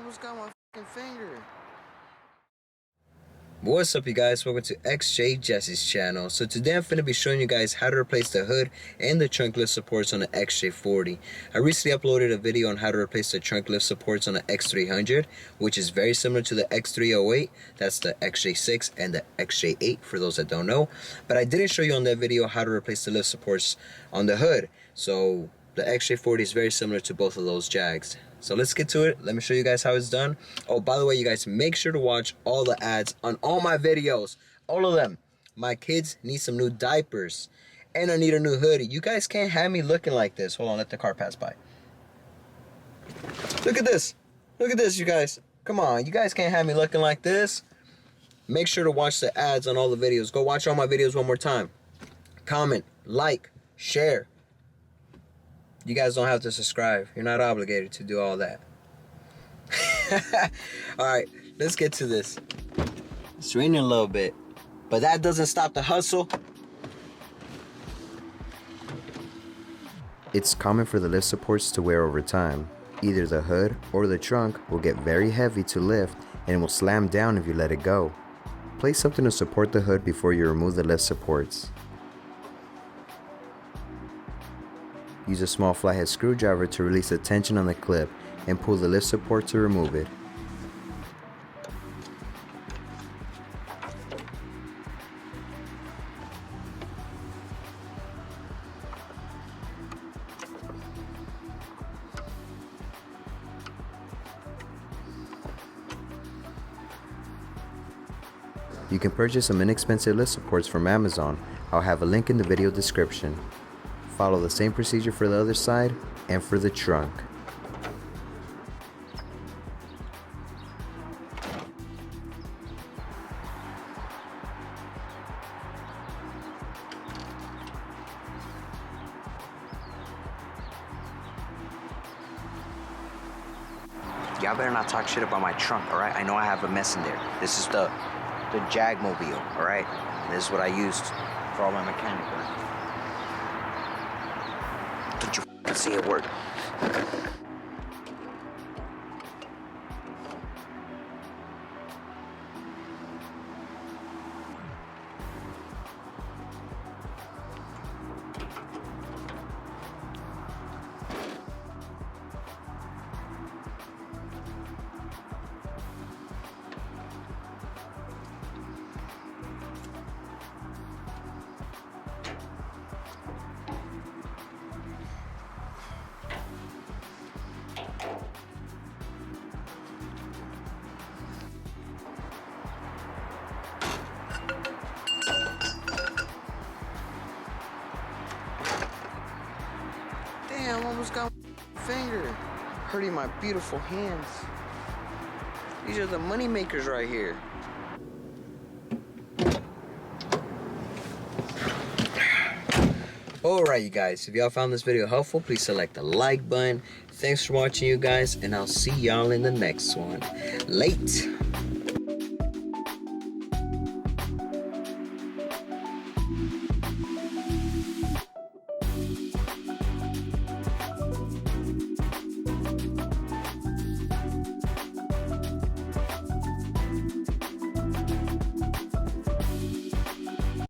almost got my fucking finger. What's up, you guys? Welcome to XJ6's channel. So today I'm going to be showing you guys how to replace the hood and the trunk lift supports on the XJ40. I recently uploaded a video on how to replace the trunk lift supports on the X300, which is very similar to the X308. That's the XJ6 and the XJ8 for those that don't know. But I didn't show you on that video how to replace the lift supports on the hood. So the XJ40 is very similar to both of those Jags. So let's get to it. Let me show you guys how it's done. Oh, by the way, you guys, make sure to watch all the ads on all my videos. All of them. My kids need some new diapers. And I need a new hoodie. You guys can't have me looking like this. Hold on, let the car pass by. Look at this. Look at this, you guys. Come on, you guys can't have me looking like this. Make sure to watch the ads on all the videos. Go watch all my videos one more time. Comment, like, share. You guys don't have to subscribe. You're not obligated to do all that. Alright, let's get to this. It's raining a little bit, but that doesn't stop the hustle. It's common for the lift supports to wear over time. Either the hood or the trunk will get very heavy to lift and will slam down if you let it go. Place something to support the hood before you remove the lift supports. Use a small flathead screwdriver to release the tension on the clip and pull the lift support to remove it. You can purchase some inexpensive lift supports from Amazon. I'll have a link in the video description. Follow the same procedure for the other side and for the trunk. Y'all better not talk shit about my trunk, alright? I know I have a mess in there. This is the Jag mobile, alright? This is what I used for all my mechanic work. Don't you f***ing see it work? Damn, almost got my finger. Hurting my beautiful hands. These are the money makers right here. Alright, you guys, if y'all found this video helpful, please select the like button. Thanks for watching, you guys, and I'll see y'all in the next one. Late.